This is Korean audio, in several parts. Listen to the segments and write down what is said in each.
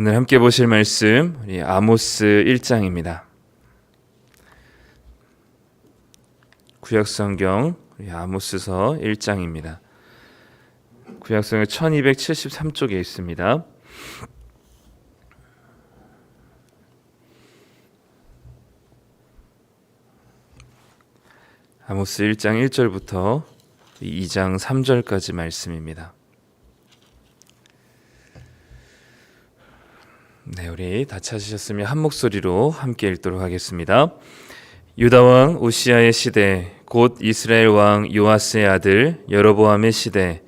오늘 함께 보실 말씀 우리 아모스 1장입니다. 구약성경 우리 아모스서 1장입니다. 구약성경 1273쪽에 있습니다. 아모스 1장 1절부터 2장 3절까지 말씀입니다. 네, 우리 다 찾으셨으면 한 목소리로 함께 읽도록 하겠습니다. 유다 왕 우시아의 시대, 곧 이스라엘 왕 요아스의 아들 여로보암의 시대,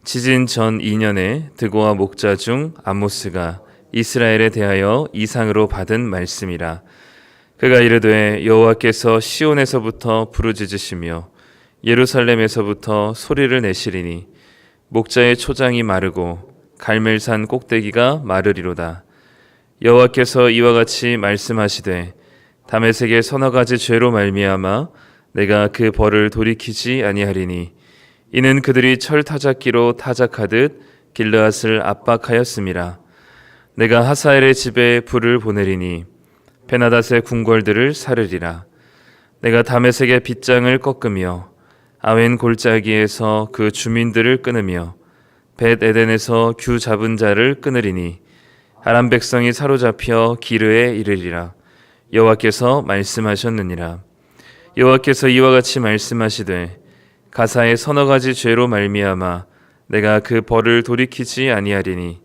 지진 전 2년에 드고와 목자 중 아모스가 이스라엘에 대하여 이상으로 받은 말씀이라. 그가 이르되 여호와께서 시온에서부터 부르짖으시며 예루살렘에서부터 소리를 내시리니 목자의 초장이 마르고 갈멜산 꼭대기가 마르리로다. 여호와께서 이와 같이 말씀하시되 다메섹의 서너 가지 죄로 말미암아 내가 그 벌을 돌이키지 아니하리니 이는 그들이 철 타작기로 타작하듯 길르앗을 압박하였음이라. 내가 하사엘의 집에 불을 보내리니 베나닷의 궁궐들을 사르리라. 내가 다메섹의 빗장을 꺾으며 아웬 골짜기에서 그 주민들을 끊으며 벳 에덴에서 규 잡은 자를 끊으리니 아람 백성이 사로잡혀 기르에 이르리라. 여호와께서 말씀하셨느니라. 여호와께서 이와 같이 말씀하시되 가사의 서너 가지 죄로 말미암아 내가 그 벌을 돌이키지 아니하리니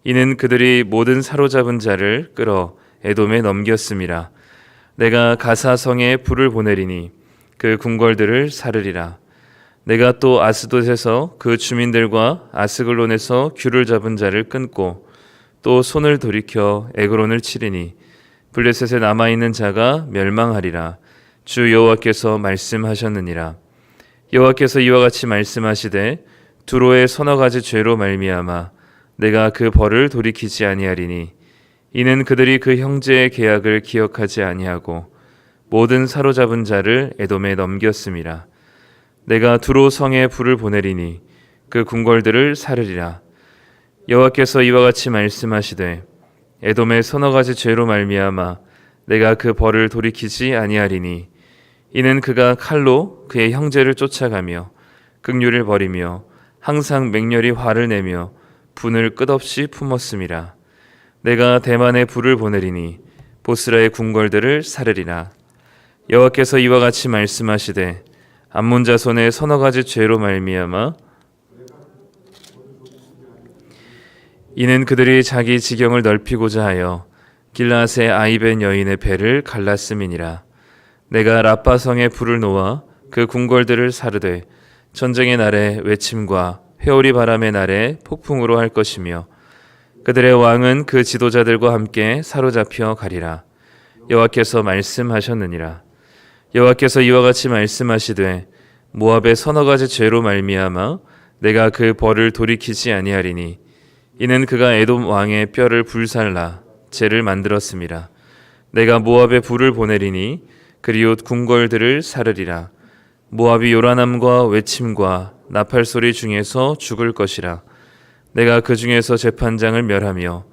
이는 그들이 모든 사로잡은 자를 끌어 에돔에 넘겼음이라. 내가 가사성에 불을 보내리니 그 궁궐들을 사르리라. 내가 또 아스돗에서 그 주민들과 아스글론에서 규를 잡은 자를 끊고 또 손을 돌이켜 에그론을 치리니 블레셋에 남아있는 자가 멸망하리라. 주 여호와께서 말씀하셨느니라. 여호와께서 이와 같이 말씀하시되 두로의 서너 가지 죄로 말미암아 내가 그 벌을 돌이키지 아니하리니 이는 그들이 그 형제의 계약을 기억하지 아니하고 모든 사로잡은 자를 에돔에 넘겼음이라. 내가 두로 성에 불을 보내리니 그 궁궐들을 사르리라. 여호와께서 이와 같이 말씀하시되 에돔의 서너 가지 죄로 말미암아 내가 그 벌을 돌이키지 아니하리니 이는 그가 칼로 그의 형제를 쫓아가며 긍휼을 버리며 항상 맹렬히 화를 내며 분을 끝없이 품었음이라. 내가 대만에 불을 보내리니 보스라의 궁궐들을 사르리라. 여호와께서 이와 같이 말씀하시되 암몬 자손의 서너 가지 죄로 말미암아 이는 그들이 자기 지경을 넓히고자 하여 길르앗의 아이벤 여인의 배를 갈랐음이니라. 내가 라빠성에 불을 놓아 그 궁궐들을 사르되 전쟁의 날에 외침과 회오리 바람의 날에 폭풍으로 할 것이며 그들의 왕은 그 지도자들과 함께 사로잡혀 가리라. 여호와께서 말씀하셨느니라. 여호와께서 이와 같이 말씀하시되 모압의 서너 가지 죄로 말미암아 내가 그 벌을 돌이키지 아니하리니 이는 그가 에돔 왕의 뼈를 불살라 재를 만들었음이라. 내가 모압에 불을 보내리니 그리옷 궁궐들을 사르리라. 모압이 요란함과 외침과 나팔 소리 중에서 죽을 것이라. 내가 그 중에서 재판장을 멸하며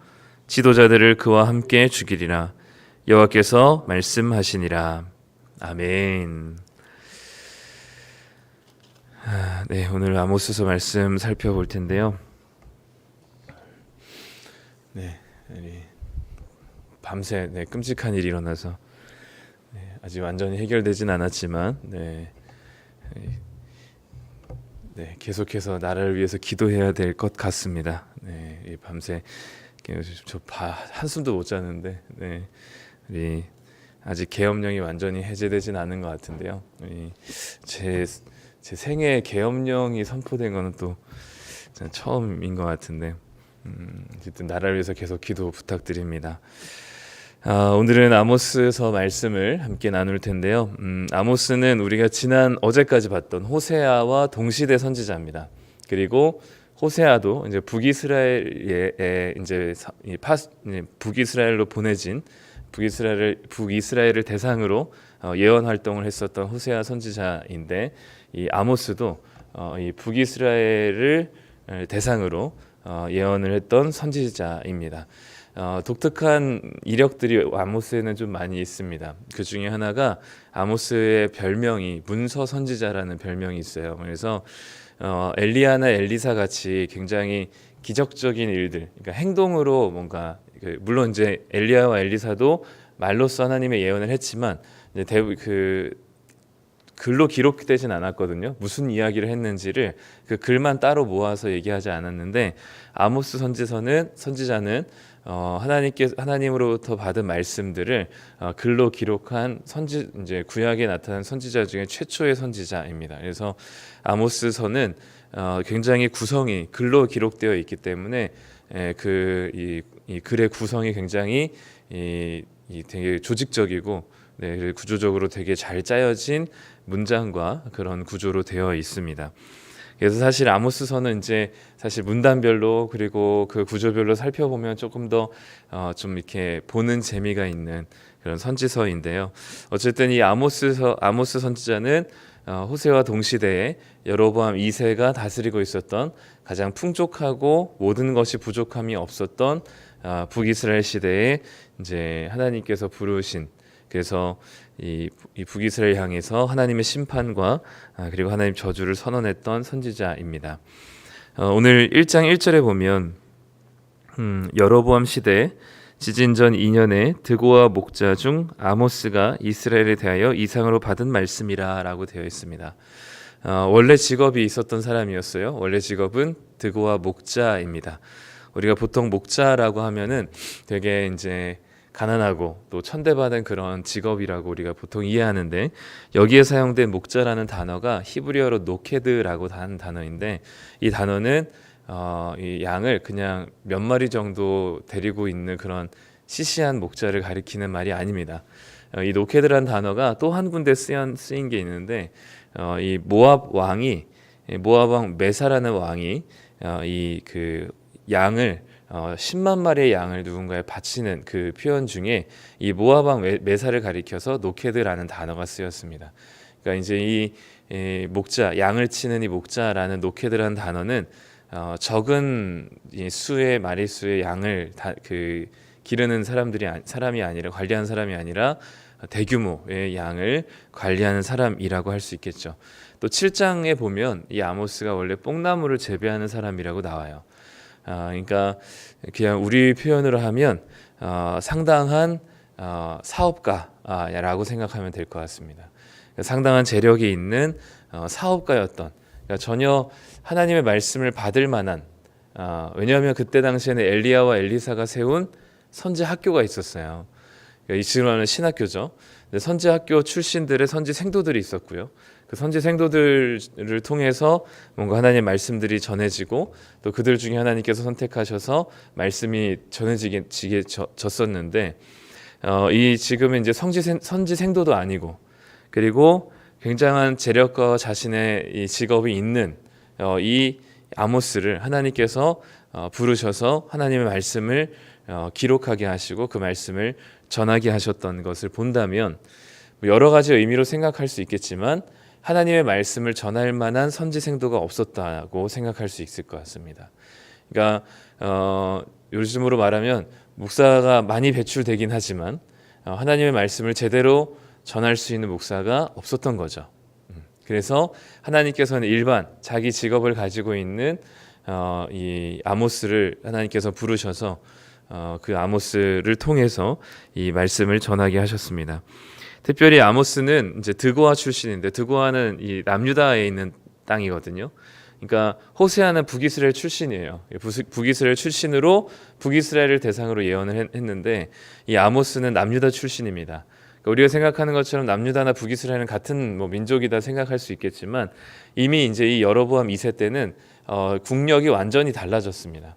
지도자들을 그와 함께 죽이리라. 여호와께서 말씀하시니라. 아멘. 네, 오늘 아모스서 말씀 살펴볼 텐데요. 네, 밤새 끔찍한 일이 일어나서 아직 완전히 해결되진 않았지만 계속해서 나라를 위해서 기도해야 될 것 같습니다. 밤새 저 한숨도 못 자는데 아직 계엄령이 완전히 해제되진 않은 것 같은데요. 제 생애 계엄령이 선포된 거는 또 처음인 것 같은데 어쨌든 나라를 위해서 계속 기도 부탁드립니다. 오늘은 아모스서 말씀을 함께 나눌 텐데요. 아모스는 우리가 어제까지 봤던 호세아와 동시대 선지자입니다. 그리고 호세아도 이제 북이스라엘에 북이스라엘로 보내진 북이스라엘을 대상으로 예언 활동을 했었던 호세아 선지자인데 이 아모스도 이 북이스라엘을 대상으로 예언을 했던 선지자입니다. 독특한 이력들이 아모스에는 좀 많이 있습니다. 그 중에 하나가 아모스의 별명이 문서 선지자라는 별명이 있어요. 그래서 엘리야나 엘리사 같이 굉장히 기적적인 일들, 그러니까 행동으로 뭔가 물론 이제 엘리야와 엘리사도 말로써 하나님의 예언을 했지만 이제 글로 기록되진 않았거든요. 무슨 이야기를 했는지를 그 글만 따로 모아서 얘기하지 않았는데 아모스 선지자는 하나님으로부터 받은 말씀들을 글로 기록한 이제 구약에 나타난 선지자 중에 최초의 선지자입니다. 그래서 아모스서는 굉장히 구성이 글로 기록되어 있기 때문에 이 글의 구성이 굉장히 되게 조직적이고 구조적으로 되게 잘 짜여진 문장과 그런 구조로 되어 있습니다. 그래서 사실 아모스서는 이제 사실 문단별로 그리고 그 구조별로 살펴보면 조금 더 좀 이렇게 보는 재미가 있는 그런 선지서인데요. 어쨌든 이 아모스 선지자는 호세와 동시대에 여로보암 2세가 다스리고 있었던 가장 풍족하고 모든 것이 부족함이 없었던 북이스라엘 시대에 이제 하나님께서 부르신, 그래서 이 북이스라엘 향해서 하나님의 심판과 그리고 하나님 저주를 선언했던 선지자입니다. 오늘 1장 1절에 보면 여로보암 시대 지진전 2년에 드고와 목자 중 아모스가 이스라엘에 대하여 이상으로 받은 말씀이라 라고 되어 있습니다. 원래 직업이 있었던 사람이었어요. 원래 직업은 드고와 목자입니다. 우리가 보통 목자라고 하면은 되게 이제 가난하고 또 천대받은 그런 직업이라고 우리가 보통 이해하는데, 여기에 사용된 목자라는 단어가 히브리어로 노케드라고 하는 단어인데, 이 단어는 이 양을 그냥 몇 마리 정도 데리고 있는 그런 시시한 목자를 가리키는 말이 아닙니다. 이 노케드라는 단어가 또 한 군데 쓰인 게 있는데, 이 모압 왕 메사라는 왕이 이 그 양을 10만 마리의 양을 누군가에 바치는 그 표현 중에 이 모압 왕 메사를 가리켜서 노케드라는 단어가 쓰였습니다. 그러니까 이제 이 목자, 양을 치는 이 목자라는 노케드라는 단어는 적은 수의 마리수의 양을 기르는 사람이 아니라, 관리하는 사람이 아니라 대규모의 양을 관리하는 사람이라고 할 수 있겠죠. 또 7장에 보면 이 아모스가 원래 뽕나무를 재배하는 사람이라고 나와요. 그러니까 그냥 우리 표현으로 하면 상당한 사업가라고 생각하면 될 것 같습니다. 상당한 재력이 있는 사업가였던, 그러니까 전혀 하나님의 말씀을 받을 만한, 왜냐하면 그때 당시에는 엘리야와 엘리사가 세운 선지 학교가 있었어요. 그러니까 이 지금은 신학교죠. 선지 학교 출신들의 선지 생도들이 있었고요. 그 선지 생도들을 통해서 뭔가 하나님의 말씀들이 전해지고, 또 그들 중에 하나님께서 선택하셔서 말씀이 전해지게 졌었는데, 이 지금은 이제 선지 생도도 아니고, 그리고 굉장한 재력과 자신의 이 직업이 있는 이 아모스를 하나님께서 부르셔서 하나님의 말씀을 기록하게 하시고 그 말씀을 전하게 하셨던 것을 본다면, 여러 가지 의미로 생각할 수 있겠지만 하나님의 말씀을 전할 만한 선지 생도가 없었다고 생각할 수 있을 것 같습니다. 그러니까 요즘으로 말하면 목사가 많이 배출되긴 하지만 하나님의 말씀을 제대로 전할 수 있는 목사가 없었던 거죠. 그래서 하나님께서는 일반 자기 직업을 가지고 있는 이 아모스를 하나님께서 부르셔서 그 아모스를 통해서 이 말씀을 전하게 하셨습니다. 특별히 아모스는 이제 드고아 출신인데, 드고아는 이 남유다에 있는 땅이거든요. 그러니까 호세아는 북이스라엘 출신이에요. 북이스라엘 출신으로 북이스라엘을 대상으로 예언을 했는데, 이 아모스는 남유다 출신입니다. 그러니까 우리가 생각하는 것처럼 남유다나 북이스라엘은 같은 민족이다 생각할 수 있겠지만, 이미 이제 이 여로보암 2세 때는 국력이 완전히 달라졌습니다.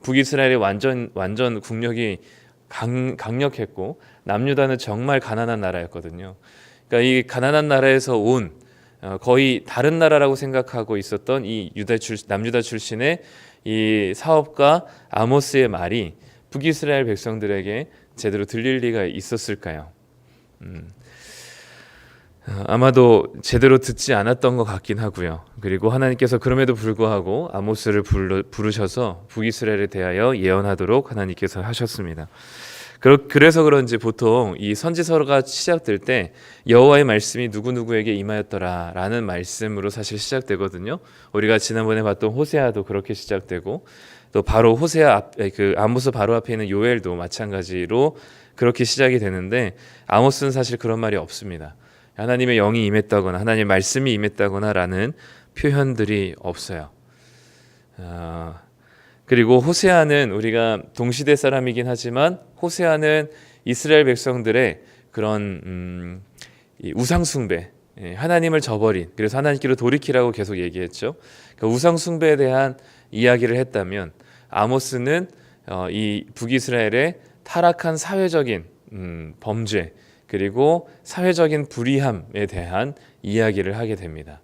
북이스라엘의 완전 국력이 강력했고, 남유다는 정말 가난한 나라였거든요. 그러니까 이 가난한 나라에서 온 거의 다른 나라라고 생각하고 있었던 이 남유다 출신의 이 사업가 아모스의 말이 북이스라엘 백성들에게 제대로 들릴 리가 있었을까요? 아마도 제대로 듣지 않았던 것 같긴 하고요. 그리고 하나님께서 그럼에도 불구하고 아모스를 부르셔서 북이스라엘에 대하여 예언하도록 하나님께서 하셨습니다. 그래서 그런지 보통 이 선지서가 시작될 때 여호와의 말씀이 누구누구에게 임하였더라라는 말씀으로 사실 시작되거든요. 우리가 지난번에 봤던 호세아도 그렇게 시작되고, 또 바로 호세아 그 아모스 바로 앞에 있는 요엘도 마찬가지로 그렇게 시작이 되는데, 아모스는 사실 그런 말이 없습니다. 하나님의 영이 임했다거나 하나님의 말씀이 임했다거나라는 표현들이 없어요. 그리고 호세아는 우리가 동시대 사람이긴 하지만 호세아는 이스라엘 백성들의 그런 우상 숭배, 하나님을 저버린, 그래서 하나님께로 돌이키라고 계속 얘기했죠. 그러니까 우상 숭배에 대한 이야기를 했다면, 아모스는 이 북이스라엘의 타락한 사회적인 범죄, 그리고 사회적인 불의함에 대한 이야기를 하게 됩니다.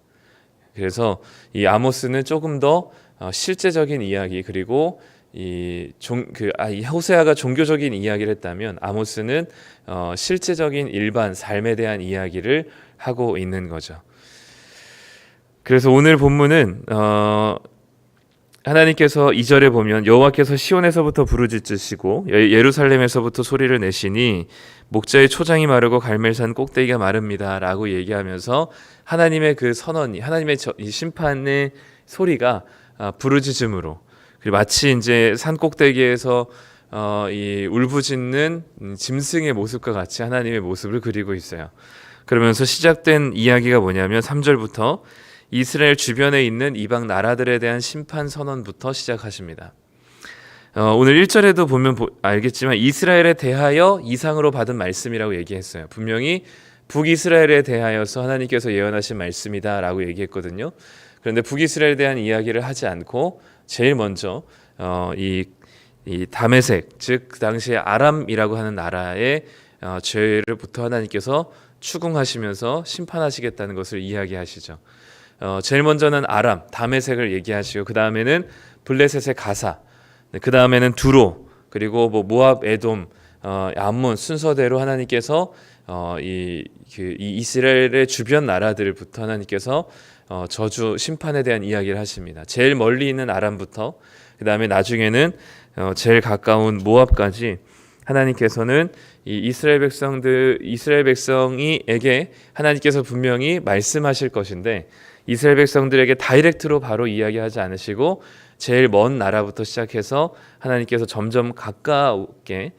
그래서 이 아모스는 조금 더 실제적인 이야기, 그리고 이 호세아가 종교적인 이야기를 했다면, 아모스는 실제적인 일반 삶에 대한 이야기를 하고 있는 거죠. 그래서 오늘 본문은 하나님께서 2절에 보면 여호와께서 시온에서부터 부르짖으시고 예루살렘에서부터 소리를 내시니 목자의 초장이 마르고 갈멜산 꼭대기가 마릅니다 라고 얘기하면서 하나님의 그 선언이, 하나님의 이 심판의 소리가 부르짖음으로, 그리고 마치 이제 산 꼭대기에서 이 울부짖는 짐승의 모습과 같이 하나님의 모습을 그리고 있어요. 그러면서 시작된 이야기가 뭐냐면 3절부터 이스라엘 주변에 있는 이방 나라들에 대한 심판 선언부터 시작하십니다. 오늘 1절에도 보면 알겠지만 이스라엘에 대하여 이상으로 받은 말씀이라고 얘기했어요. 분명히 북이스라엘에 대하여서 하나님께서 예언하신 말씀이다라고 얘기했거든요. 그런데 북이스라엘에 대한 이야기를 하지 않고 제일 먼저 이 다메섹, 즉 그 당시에 아람이라고 하는 나라의 죄를부터 하나님께서 추궁하시면서 심판하시겠다는 것을 이야기하시죠. 제일 먼저는 아람, 다메섹을 얘기하시고, 그 다음에는 블레셋의 가사, 그 다음에는 두로, 그리고 모압, 에돔, 암몬 순서대로 하나님께서 이 이스라엘의 주변 나라들부터 하나님께서 저주 심판에 대한 이야기를 하십니다. 제일 멀리 있는 아람부터, 그 다음에 나중에는 제일 가까운 모압까지 하나님께서는 이 이스라엘 백성이에게 하나님께서 분명히 말씀하실 것인데, 이스라엘 백성들에게 다이렉트로 바로 이야기하지 않으시고 제일 먼 나라부터 시작해서 하나님께서 점점 가까우게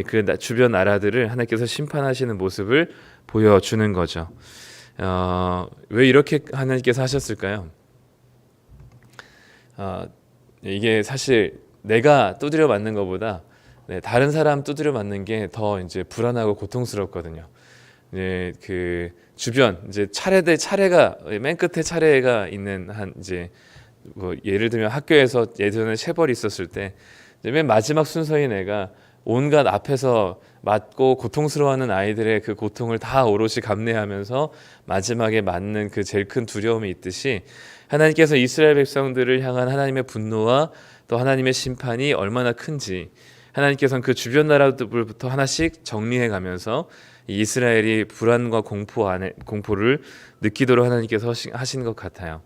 그 주변 나라들을 하나님께서 심판하시는 모습을 보여주는 거죠. 왜 이렇게 하나님께서 하셨을까요? 이게 사실 내가 두드려 맞는 것보다 다른 사람 두드려 맞는 게 더 이제 불안하고 고통스럽거든요. 그 주변 이제 차례가 맨 끝에 차례가 있는 한 이제 뭐 예를 들면 학교에서 예전에 체벌이 있었을 때 이제 맨 마지막 순서인 애가 온갖 앞에서 맞고 고통스러워하는 아이들의 그 고통을 다 오롯이 감내하면서 마지막에 맞는 그 제일 큰 두려움이 있듯이, 하나님께서 이스라엘 백성들을 향한 하나님의 분노와 또 하나님의 심판이 얼마나 큰지 하나님께서는 그 주변 나라들부터 하나씩 정리해 가면서 이스라엘이 불안과 공포를 느끼도록 하나님께서 하신 것 같아요.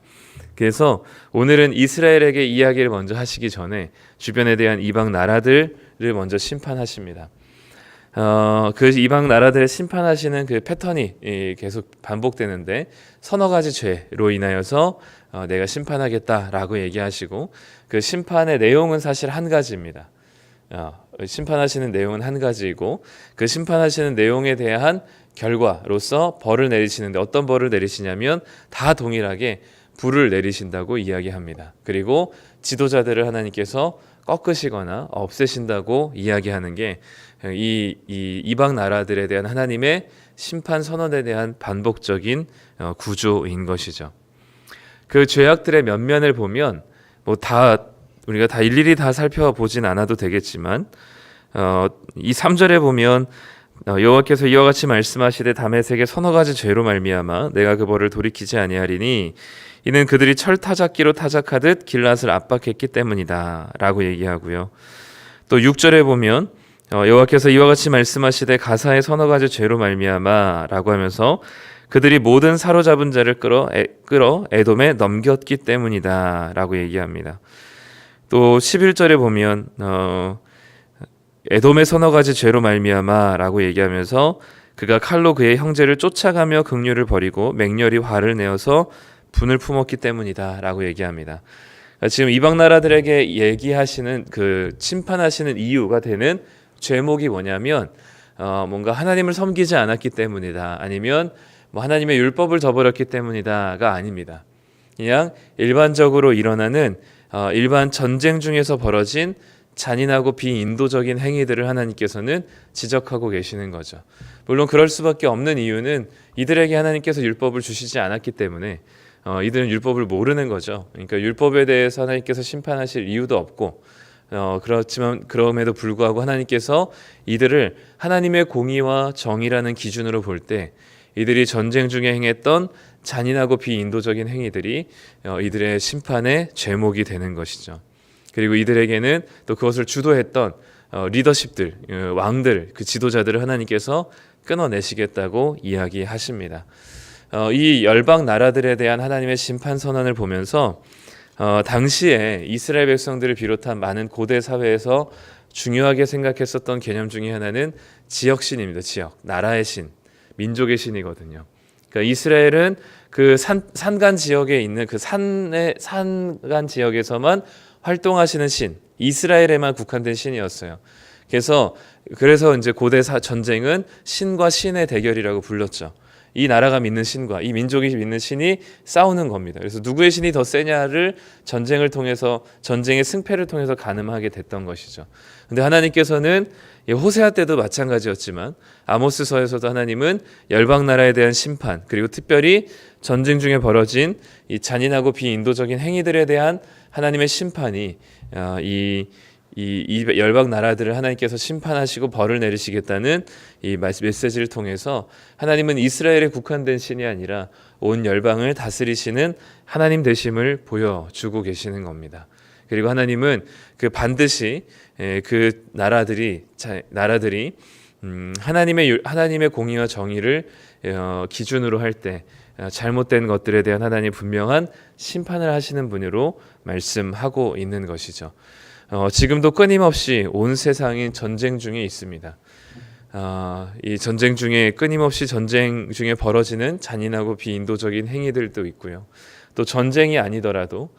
그래서 오늘은 이스라엘에게 이야기를 먼저 하시기 전에 주변에 대한 이방 나라들을 먼저 심판하십니다. 그 이방 나라들을 심판하시는 그 패턴이 계속 반복되는데, 서너 가지 죄로 인하여서 내가 심판하겠다라고 얘기하시고, 그 심판의 내용은 사실 한 가지입니다. 심판하시는 내용은 한 가지이고, 그 심판하시는 내용에 대한 결과로서 벌을 내리시는데, 어떤 벌을 내리시냐면 다 동일하게 불을 내리신다고 이야기합니다. 그리고 지도자들을 하나님께서 꺾으시거나 없애신다고 이야기하는 게 이 이방 나라들에 대한 하나님의 심판 선언에 대한 반복적인 구조인 것이죠. 그 죄악들의 면면을 보면 우리가 다 일일이 다 살펴보진 않아도 되겠지만, 이 3절에 보면 여호와께서 이와 같이 말씀하시되 다메섹의 서너 가지 죄로 말미암아 내가 그 벌을 돌이키지 아니하리니 이는 그들이 철 타작기로 타작하듯 길랏을 압박했기 때문이다 라고 얘기하고요. 또 6절에 보면 여호와께서 이와 같이 말씀하시되 가사의 서너 가지 죄로 말미암아 라고 하면서 그들이 모든 사로잡은 자를 끌어 에돔에 넘겼기 때문이다라고 얘기합니다. 또 11절에 보면 에돔의 서너 가지 죄로 말미암아라고 얘기하면서 그가 칼로 그의 형제를 쫓아가며 긍휼을 버리고 맹렬히 화를 내어서 분을 품었기 때문이다라고 얘기합니다. 지금 이방 나라들에게 얘기하시는 그 침판하시는 이유가 되는 죄목이 뭐냐면 뭔가 하나님을 섬기지 않았기 때문이다, 아니면 뭐 하나님의 율법을 저버렸기 때문이다가 아닙니다. 그냥 일반적으로 일어나는 일반 전쟁 중에서 벌어진 잔인하고 비인도적인 행위들을 하나님께서는 지적하고 계시는 거죠. 물론 그럴 수밖에 없는 이유는 이들에게 하나님께서 율법을 주시지 않았기 때문에 이들은 율법을 모르는 거죠. 그러니까 율법에 대해서 하나님께서 심판하실 이유도 없고, 그렇지만 그럼에도 불구하고 하나님께서 이들을 하나님의 공의와 정의라는 기준으로 볼 때 이들이 전쟁 중에 행했던 잔인하고 비인도적인 행위들이 이들의 심판의 죄목이 되는 것이죠. 그리고 이들에게는 또 그것을 주도했던 리더십들, 왕들, 그 지도자들을 하나님께서 끊어내시겠다고 이야기하십니다. 이 열방 나라들에 대한 하나님의 심판 선언을 보면서 당시에 이스라엘 백성들을 비롯한 많은 고대 사회에서 중요하게 생각했었던 개념 중에 하나는 지역신입니다. 지역, 나라의 신, 민족의 신이거든요. 그러니까 이스라엘은 그 산간 지역에 있는 그 산간 지역에서만 활동하시는 신, 이스라엘에만 국한된 신이었어요. 그래서 이제 고대 전쟁은 신과 신의 대결이라고 불렀죠. 이 나라가 믿는 신과 이 민족이 믿는 신이 싸우는 겁니다. 그래서 누구의 신이 더 세냐를 전쟁을 통해서, 전쟁의 승패를 통해서 가늠하게 됐던 것이죠. 근데 하나님께서는 호세아 때도 마찬가지였지만 아모스서에서도 하나님은 열방 나라에 대한 심판, 그리고 특별히 전쟁 중에 벌어진 이 잔인하고 비인도적인 행위들에 대한 하나님의 심판이 이 열방 나라들을 하나님께서 심판하시고 벌을 내리시겠다는 이 메시지를 통해서 하나님은 이스라엘에 국한된 신이 아니라 온 열방을 다스리시는 하나님 되심을 보여주고 계시는 겁니다. 그리고 하나님은 그 반드시 그 나라들이 하나님의 공의와 정의를 기준으로 할 때 잘못된 것들에 대한 하나님 분명한 심판을 하시는 분으로 말씀하고 있는 것이죠. 지금도 끊임없이 온 세상이 전쟁 중에 있습니다. 이 전쟁 중에 끊임없이 전쟁 중에 벌어지는 잔인하고 비인도적인 행위들도 있고요. 또 전쟁이 아니더라도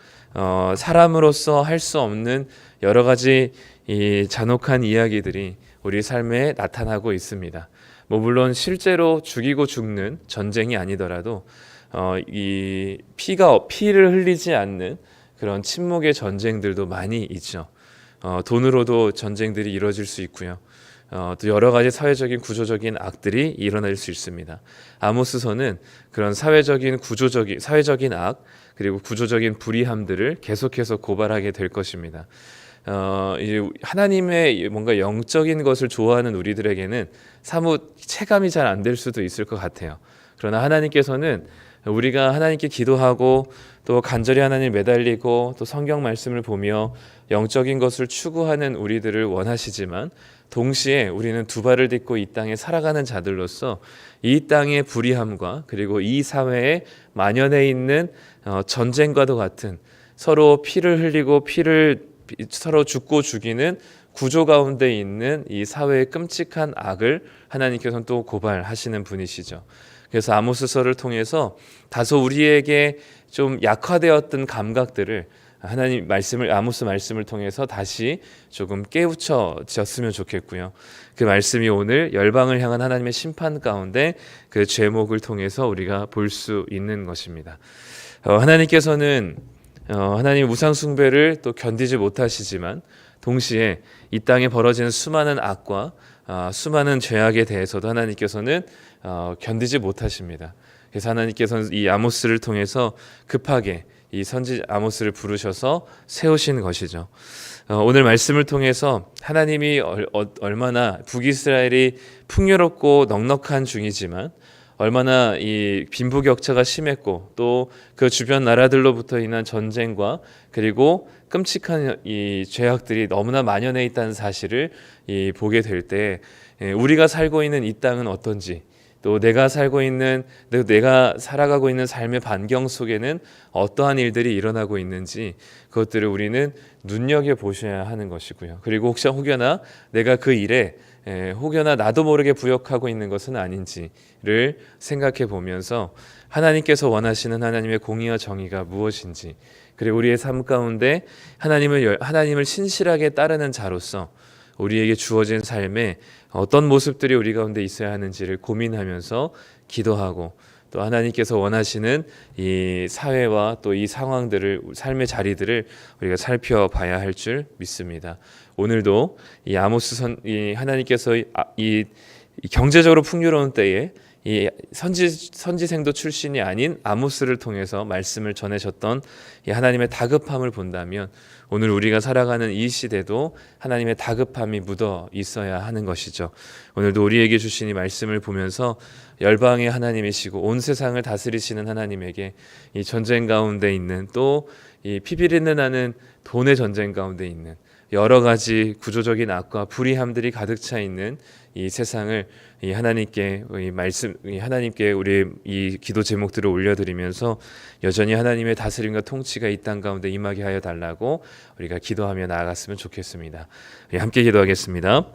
사람으로서 할 수 없는 여러 가지 이 잔혹한 이야기들이 우리 삶에 나타나고 있습니다. 물론 실제로 죽이고 죽는 전쟁이 아니더라도 이 피를 흘리지 않는 그런 침묵의 전쟁들도 많이 있죠. 돈으로도 전쟁들이 이루어질 수 있고요. 또 여러 가지 사회적인 구조적인 악들이 일어날 수 있습니다. 아모스서는 그런 사회적인 악, 그리고 구조적인 불의함들을 계속해서 고발하게 될 것입니다. 이제 하나님의 뭔가 영적인 것을 좋아하는 우리들에게는 사뭇 체감이 잘 안 될 수도 있을 것 같아요. 그러나 하나님께서는 우리가 하나님께 기도하고 또 간절히 하나님 매달리고 또 성경 말씀을 보며 영적인 것을 추구하는 우리들을 원하시지만, 동시에 우리는 두 발을 딛고 이 땅에 살아가는 자들로서 이 땅의 불의함과 그리고 이 사회에 만연해 있는 전쟁과도 같은 서로 피를 흘리고 서로 죽고 죽이는 구조 가운데 있는 이 사회의 끔찍한 악을 하나님께서는 또 고발하시는 분이시죠. 그래서 아모스서를 통해서 다소 우리에게 좀 약화되었던 감각들을 하나님 말씀을, 아모스 말씀을 통해서 다시 조금 깨우쳐졌으면 좋겠고요. 그 말씀이 오늘 열방을 향한 하나님의 심판 가운데 그 죄목을 통해서 우리가 볼 수 있는 것입니다. 하나님께서는 하나님 우상 숭배를 또 견디지 못하시지만, 동시에 이 땅에 벌어지는 수많은 악과 수많은 죄악에 대해서도 하나님께서는 견디지 못하십니다. 그래서 하나님께서는 이 아모스를 통해서 급하게 이 선지 아모스를 부르셔서 세우신 것이죠. 오늘 말씀을 통해서 하나님이 얼마나 북이스라엘이 풍요롭고 넉넉한 중이지만 얼마나 이 빈부격차가 심했고 또 그 주변 나라들로부터 인한 전쟁과 그리고 끔찍한 이 죄악들이 너무나 만연해 있다는 사실을 보게 될 때 우리가 살고 있는 이 땅은 어떤지, 또 내가 살아가고 있는 삶의 반경 속에는 어떠한 일들이 일어나고 있는지 그것들을 우리는 눈여겨 보셔야 하는 것이고요. 그리고 혹여나 내가 그 일에 혹여나 나도 모르게 부역하고 있는 것은 아닌지를 생각해 보면서 하나님께서 원하시는 하나님의 공의와 정의가 무엇인지, 그리고 우리의 삶 가운데 하나님을 신실하게 따르는 자로서 우리에게 주어진 삶에 어떤 모습들이 우리 가운데 있어야 하는지를 고민하면서 기도하고, 또 하나님께서 원하시는 이 사회와 또 이 상황들을, 삶의 자리들을 우리가 살펴봐야 할 줄 믿습니다. 오늘도 이 하나님께서 이 경제적으로 풍요로운 때에 이 선지생도 출신이 아닌 아모스를 통해서 말씀을 전해셨던 이 하나님의 다급함을 본다면, 오늘 우리가 살아가는 이 시대도 하나님의 다급함이 묻어 있어야 하는 것이죠. 오늘도 우리에게 주신 이 말씀을 보면서 열방의 하나님이시고 온 세상을 다스리시는 하나님에게 이 전쟁 가운데 있는, 또 이 피비린내 나는 돈의 전쟁 가운데 있는 여러 가지 구조적인 악과 불의함들이 가득 차 있는 이 세상을 하나님께 우리 이 기도 제목들을 올려드리면서 여전히 하나님의 다스림과 통치가 이 땅 가운데 임하게 하여 달라고 우리가 기도하며 나아갔으면 좋겠습니다. 함께 기도하겠습니다.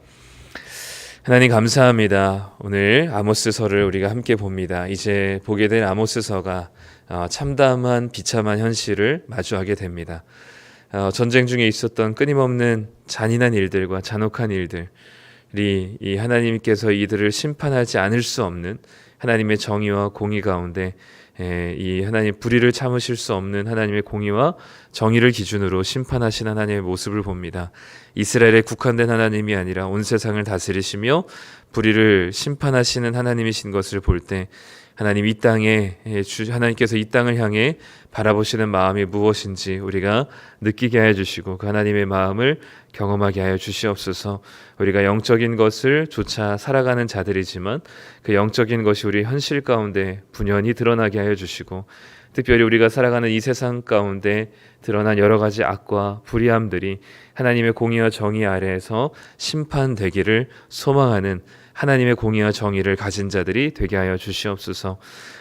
하나님 감사합니다. 오늘 아모스서를 우리가 함께 봅니다. 이제 보게 될 아모스서가 참담한 비참한 현실을 마주하게 됩니다. 전쟁 중에 있었던 끊임없는 잔인한 일들과 잔혹한 일들이 이 하나님께서 이들을 심판하지 않을 수 없는 하나님의 정의와 공의 가운데 이 하나님 불의를 참으실 수 없는 하나님의 공의와 정의를 기준으로 심판하신 하나님의 모습을 봅니다. 이스라엘에 국한된 하나님이 아니라 온 세상을 다스리시며 불의를 심판하시는 하나님이신 것을 볼 때, 하나님 하나님께서 이 땅을 향해 바라보시는 마음이 무엇인지 우리가 느끼게 하여 주시고, 그 하나님의 마음을 경험하게 하여 주시옵소서. 우리가 영적인 것을 조차 살아가는 자들이지만 그 영적인 것이 우리 현실 가운데 분연히 드러나게 하여 주시고, 특별히 우리가 살아가는 이 세상 가운데 드러난 여러 가지 악과 불의함들이 하나님의 공의와 정의 아래에서 심판되기를 소망하는 하나님의 공의와 정의를 가진 자들이 되게 하여 주시옵소서.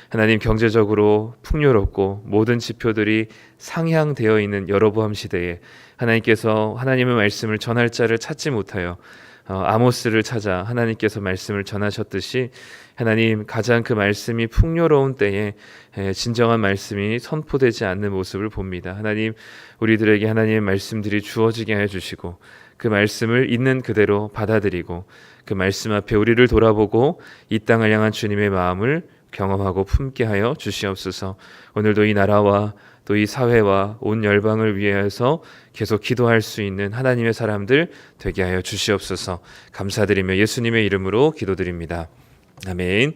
하나님, 경제적으로 풍요롭고 모든 지표들이 상향되어 있는 여로보암 시대에 하나님께서 하나님의 말씀을 전할 자를 찾지 못하여 아모스를 찾아 하나님께서 말씀을 전하셨듯이, 하나님 가장 그 말씀이 풍요로운 때에 진정한 말씀이 선포되지 않는 모습을 봅니다. 하나님, 우리들에게 하나님의 말씀들이 주어지게 하여 주시고, 그 말씀을 있는 그대로 받아들이고 그 말씀 앞에 우리를 돌아보고 이 땅을 향한 주님의 마음을 경험하고 품게 하여 주시옵소서. 오늘도 이 나라와 또 이 사회와 온 열방을 위해서 계속 기도할 수 있는 하나님의 사람들 되게 하여 주시옵소서. 감사드리며 예수님의 이름으로 기도드립니다. 아멘.